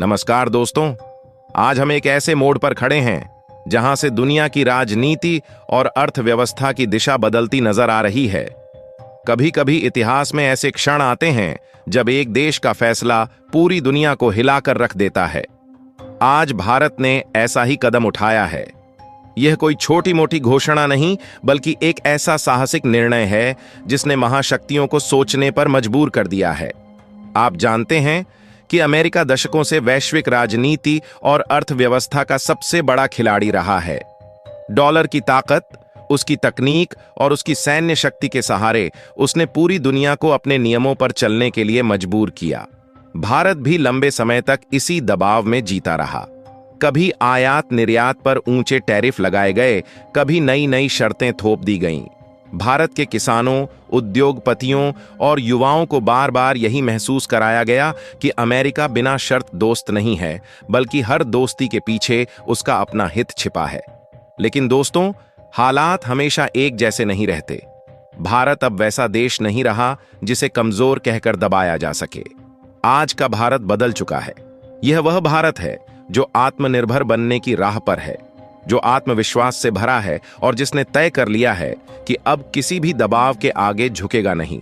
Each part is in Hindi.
नमस्कार दोस्तों। आज हम एक ऐसे मोड़ पर खड़े हैं जहां से दुनिया की राजनीति और अर्थव्यवस्था की दिशा बदलती नजर आ रही है। कभी कभी इतिहास में ऐसे क्षण आते हैं जब एक देश का फैसला पूरी दुनिया को हिलाकर रख देता है। आज भारत ने ऐसा ही कदम उठाया है। यह कोई छोटी मोटी घोषणा नहीं, बल्कि एक ऐसा साहसिक निर्णय है जिसने महाशक्तियों को सोचने पर मजबूर कर दिया है। आप जानते हैं कि अमेरिका दशकों से वैश्विक राजनीति और अर्थव्यवस्था का सबसे बड़ा खिलाड़ी रहा है। डॉलर की ताकत, उसकी तकनीक और उसकी सैन्य शक्ति के सहारे उसने पूरी दुनिया को अपने नियमों पर चलने के लिए मजबूर किया। भारत भी लंबे समय तक इसी दबाव में जीता रहा। कभी आयात निर्यात पर ऊंचे टैरिफ लगाए गए, कभी नई नई शर्तें थोप दी गईं। भारत के किसानों, उद्योगपतियों और युवाओं को बार बार यही महसूस कराया गया कि अमेरिका बिना शर्त दोस्त नहीं है, बल्कि हर दोस्ती के पीछे उसका अपना हित छिपा है। लेकिन दोस्तों, हालात हमेशा एक जैसे नहीं रहते। भारत अब वैसा देश नहीं रहा जिसे कमजोर कहकर दबाया जा सके। आज का भारत बदल चुका है। यह वह भारत है जो आत्मनिर्भर बनने की राह पर है, जो आत्मविश्वास से भरा है और जिसने तय कर लिया है कि अब किसी भी दबाव के आगे झुकेगा नहीं।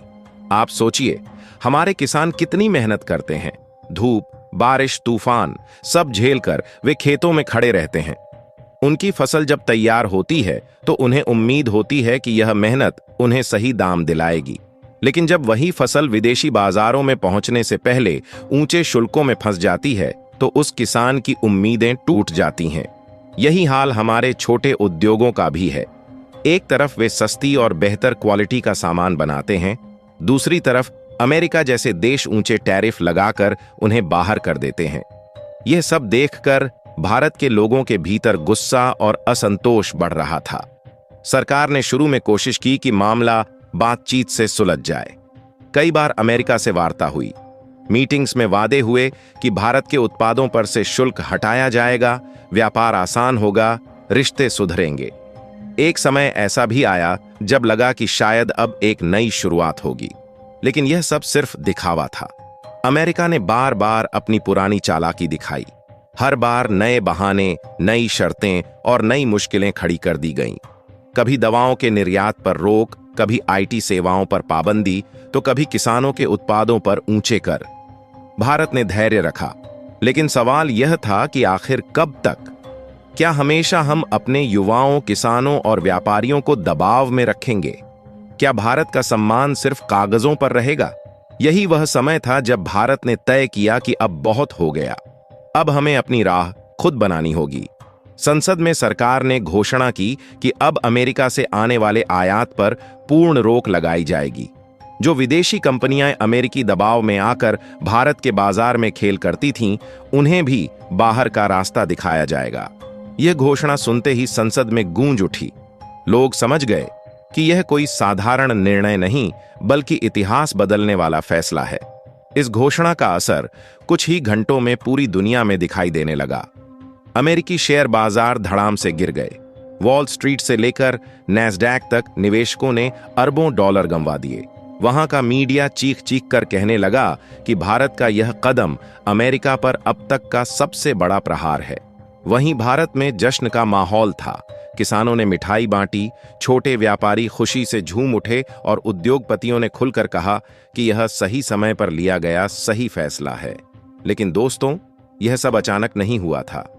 आप सोचिए, हमारे किसान कितनी मेहनत करते हैं। धूप, बारिश, तूफान सब झेलकर वे खेतों में खड़े रहते हैं। उनकी फसल जब तैयार होती है तो उन्हें उम्मीद होती है कि यह मेहनत उन्हें सही दाम दिलाएगी। लेकिन जब वही फसल विदेशी बाजारों में पहुंचने से पहले ऊंचे शुल्कों में फंस जाती है तो उस किसान की उम्मीदें टूट जाती हैं। यही हाल हमारे छोटे उद्योगों का भी है। एक तरफ वे सस्ती और बेहतर क्वालिटी का सामान बनाते हैं, दूसरी तरफ अमेरिका जैसे देश ऊंचे टैरिफ लगाकर उन्हें बाहर कर देते हैं। यह सब देखकर भारत के लोगों के भीतर गुस्सा और असंतोष बढ़ रहा था। सरकार ने शुरू में कोशिश की कि मामला बातचीत से सुलझ जाए। कई बार अमेरिका से वार्ता हुई। मीटिंग्स में वादे हुए कि भारत के उत्पादों पर से शुल्क हटाया जाएगा, व्यापार आसान होगा, रिश्ते सुधरेंगे। एक समय ऐसा भी आया जब लगा कि शायद अब एक नई शुरुआत होगी, लेकिन यह सब सिर्फ दिखावा था। अमेरिका ने बार बार अपनी पुरानी चालाकी दिखाई। हर बार नए बहाने, नई शर्तें और नई मुश्किलें खड़ी कर दी गईं। कभी दवाओं के निर्यात पर रोक, कभी आईटी सेवाओं पर पाबंदी, तो कभी किसानों के उत्पादों पर ऊंचे कर। भारत ने धैर्य रखा, लेकिन सवाल यह था कि आखिर कब तक? क्या हमेशा हम अपने युवाओं, किसानों और व्यापारियों को दबाव में रखेंगे? क्या भारत का सम्मान सिर्फ कागजों पर रहेगा? यही वह समय था जब भारत ने तय किया कि अब बहुत हो गया। अब हमें अपनी राह खुद बनानी होगी। संसद में सरकार ने घोषणा की कि अब अमेरिका से आने वाले आयात पर पूर्ण रोक लगाई जाएगी। जो विदेशी कंपनियां अमेरिकी दबाव में आकर भारत के बाजार में खेल करती थीं, उन्हें भी बाहर का रास्ता दिखाया जाएगा। यह घोषणा सुनते ही संसद में गूंज उठी। लोग समझ गए कि यह कोई साधारण निर्णय नहीं, बल्कि इतिहास बदलने वाला फैसला है। इस घोषणा का असर कुछ ही घंटों में पूरी दुनिया में दिखाई देने लगा। अमेरिकी शेयर बाजार धड़ाम से गिर गए। वॉल स्ट्रीट से लेकर नैस्डैक तक निवेशकों ने अरबों डॉलर गंवा दिए। वहां का मीडिया चीख चीख कर कहने लगा कि भारत का यह कदम अमेरिका पर अब तक का सबसे बड़ा प्रहार है। वहीं भारत में जश्न का माहौल था। किसानों ने मिठाई बांटी, छोटे व्यापारी खुशी से झूम उठे और उद्योगपतियों ने खुलकर कहा कि यह सही समय पर लिया गया सही फैसला है। लेकिन दोस्तों, यह सब अचानक नहीं हुआ था।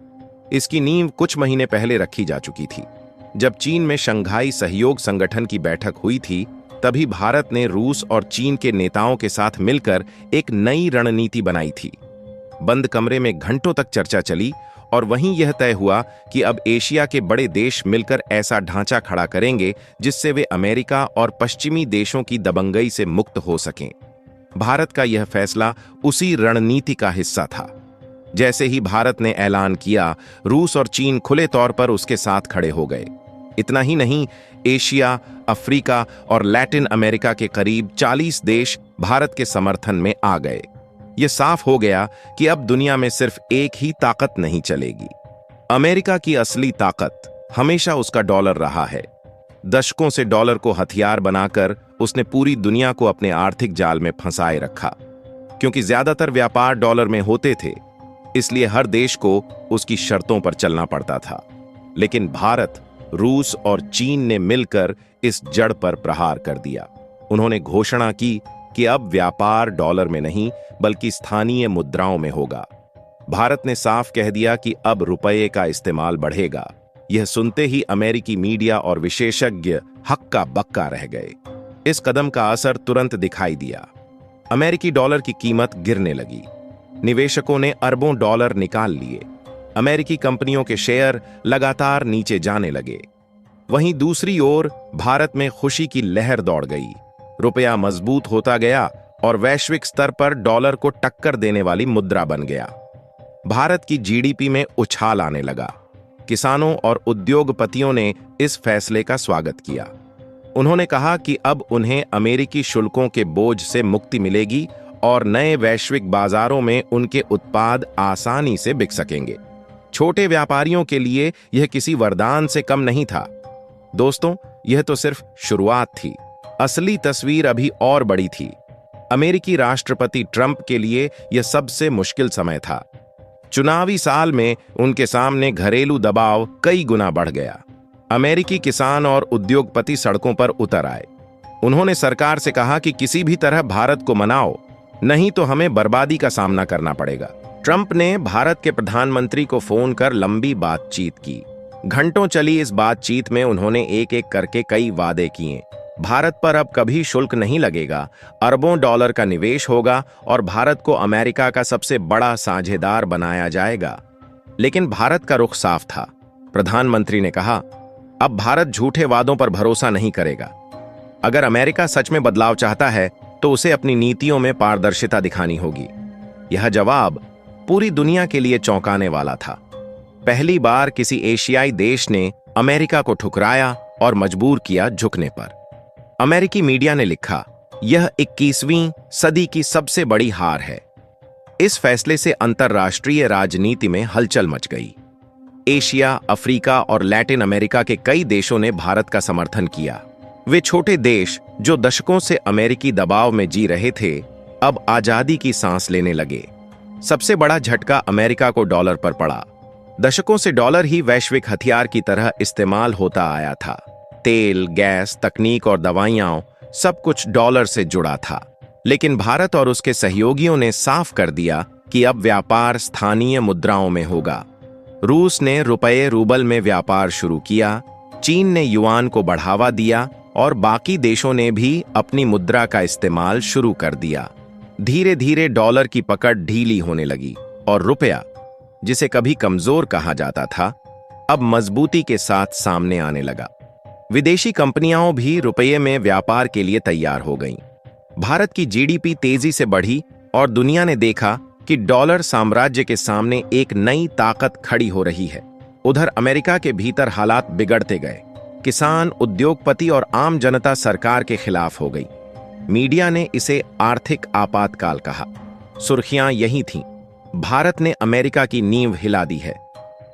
इसकी नींव कुछ महीने पहले रखी जा चुकी थी। जब चीन में शंघाई सहयोग संगठन की बैठक हुई थी, तभी भारत ने रूस और चीन के नेताओं के साथ मिलकर एक नई रणनीति बनाई थी। बंद कमरे में घंटों तक चर्चा चली और वहीं यह तय हुआ कि अब एशिया के बड़े देश मिलकर ऐसा ढांचा खड़ा करेंगे जिससे वे अमेरिका और पश्चिमी देशों की दबंगई से मुक्त हो सकें। भारत का यह फैसला उसी रणनीति का हिस्सा था। जैसे ही भारत ने ऐलान किया, रूस और चीन खुले तौर पर उसके साथ खड़े हो गए। इतना ही नहीं, एशिया, अफ्रीका और लैटिन अमेरिका के करीब 40 देश भारत के समर्थन में आ गए। यह साफ हो गया कि अब दुनिया में सिर्फ एक ही ताकत नहीं चलेगी। अमेरिका की असली ताकत हमेशा उसका डॉलर रहा है। दशकों से डॉलर को हथियार बनाकर उसने पूरी दुनिया को अपने आर्थिक जाल में फंसाए रखा। क्योंकि ज्यादातर व्यापार डॉलर में होते थे, इसलिए हर देश को उसकी शर्तों पर चलना पड़ता था। लेकिन भारत, रूस और चीन ने मिलकर इस जड़ पर प्रहार कर दिया। उन्होंने घोषणा की कि अब व्यापार डॉलर में नहीं बल्कि स्थानीय मुद्राओं में होगा। भारत ने साफ कह दिया कि अब रुपये का इस्तेमाल बढ़ेगा। यह सुनते ही अमेरिकी मीडिया और विशेषज्ञ हक्का बक्का रह गए। इस कदम का असर तुरंत दिखाई दिया। अमेरिकी डॉलर की कीमत गिरने लगी। निवेशकों ने अरबों डॉलर निकाल लिए। अमेरिकी कंपनियों के शेयर लगातार नीचे जाने लगे। वहीं दूसरी ओर भारत में खुशी की लहर दौड़ गई। रुपया मजबूत होता गया और वैश्विक स्तर पर डॉलर को टक्कर देने वाली मुद्रा बन गया। भारत की जीडीपी में उछाल आने लगा। किसानों और उद्योगपतियों ने इस फैसले का स्वागत किया। उन्होंने कहा कि अब उन्हें अमेरिकी शुल्कों के बोझ से मुक्ति मिलेगी और नए वैश्विक बाजारों में उनके उत्पाद आसानी से बिक सकेंगे। छोटे व्यापारियों के लिए यह किसी वरदान से कम नहीं था। दोस्तों, यह तो सिर्फ शुरुआत थी। असली तस्वीर अभी और बड़ी थी। अमेरिकी राष्ट्रपति ट्रंप के लिए यह सबसे मुश्किल समय था। चुनावी साल में उनके सामने घरेलू दबाव कई गुना बढ़ गया। अमेरिकी किसान और उद्योगपति सड़कों पर उतर आए। उन्होंने सरकार से कहा कि किसी भी तरह भारत को मनाओ, नहीं तो हमें बर्बादी का सामना करना पड़ेगा। ट्रंप ने भारत के प्रधानमंत्री को फोन कर लंबी बातचीत की। घंटों चली इस बातचीत में उन्होंने एक एक करके कई वादे किए। भारत पर अब कभी शुल्क नहीं लगेगा, अरबों डॉलर का निवेश होगा और भारत को अमेरिका का सबसे बड़ा साझेदार बनाया जाएगा। लेकिन भारत का रुख साफ था। प्रधानमंत्री ने कहा, अब भारत झूठे वादों पर भरोसा नहीं करेगा। अगर अमेरिका सच में बदलाव चाहता है तो उसे अपनी नीतियों में पारदर्शिता दिखानी होगी। यह जवाब पूरी दुनिया के लिए चौंकाने वाला था। पहली बार किसी एशियाई देश ने अमेरिका को ठुकराया और मजबूर किया झुकने पर। अमेरिकी मीडिया ने लिखा, यह 21वीं सदी की सबसे बड़ी हार है। इस फैसले से अंतर्राष्ट्रीय राजनीति में हलचल मच गई। एशिया, अफ्रीका और लैटिन अमेरिका के कई देशों ने भारत का समर्थन किया। वे छोटे देश जो दशकों से अमेरिकी दबाव में जी रहे थे, अब आजादी की सांस लेने लगे। सबसे बड़ा झटका अमेरिका को डॉलर पर पड़ा। दशकों से डॉलर ही वैश्विक हथियार की तरह इस्तेमाल होता आया था। तेल, गैस, तकनीक और दवाइयां, सब कुछ डॉलर से जुड़ा था। लेकिन भारत और उसके सहयोगियों ने साफ कर दिया कि अब व्यापार स्थानीय मुद्राओं में होगा। रूस ने रुपये रूबल में व्यापार शुरू किया, चीन ने युआन को बढ़ावा दिया और बाकी देशों ने भी अपनी मुद्रा का इस्तेमाल शुरू कर दिया। धीरे धीरे डॉलर की पकड़ ढीली होने लगी और रुपया, जिसे कभी कमजोर कहा जाता था, अब मजबूती के साथ सामने आने लगा। विदेशी कंपनियां भी रुपये में व्यापार के लिए तैयार हो गईं। भारत की जीडीपी तेजी से बढ़ी और दुनिया ने देखा कि डॉलर साम्राज्य के सामने एक नई ताकत खड़ी हो रही है। उधर अमेरिका के भीतर हालात बिगड़ते गए। किसान, उद्योगपति और आम जनता सरकार के खिलाफ हो गई। मीडिया ने इसे आर्थिक आपातकाल कहा। सुर्खियां यही थीं। भारत ने अमेरिका की नींव हिला दी है।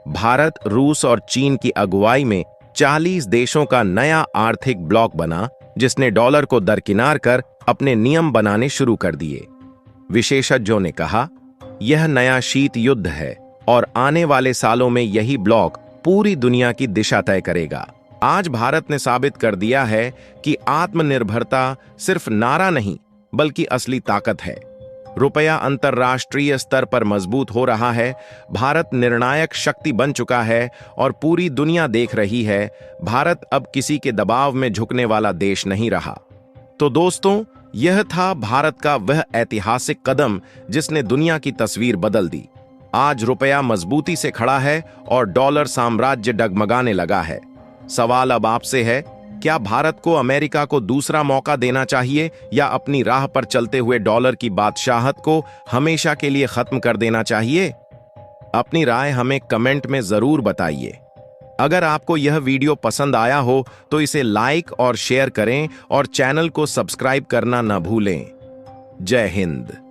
भारत, रूस और चीन की अगुवाई में 40 देशों का नया आर्थिक ब्लॉक बना, जिसने डॉलर को दरकिनार कर अपने नियम बनाने शुरू कर दिए। विशेषज्ञों ने कहा, यह नया शीत युद्ध है और आने वाले सालों में यही ब्लॉक पूरी दुनिया की दिशा तय करेगा। आज भारत ने साबित कर दिया है कि आत्मनिर्भरता सिर्फ नारा नहीं बल्कि असली ताकत है। रुपया अंतर्राष्ट्रीय स्तर पर मजबूत हो रहा है। भारत निर्णायक शक्ति बन चुका है और पूरी दुनिया देख रही है, भारत अब किसी के दबाव में झुकने वाला देश नहीं रहा। तो दोस्तों, यह था भारत का वह ऐतिहासिक कदम जिसने दुनिया की तस्वीर बदल दी। आज रुपया मजबूती से खड़ा है और डॉलर साम्राज्य डगमगाने लगा है। सवाल अब आपसे है, क्या भारत को अमेरिका को दूसरा मौका देना चाहिए या अपनी राह पर चलते हुए डॉलर की बादशाहत को हमेशा के लिए खत्म कर देना चाहिए? अपनी राय हमें कमेंट में जरूर बताइए। अगर आपको यह वीडियो पसंद आया हो तो इसे लाइक और शेयर करें और चैनल को सब्सक्राइब करना न भूलें। जय हिंद।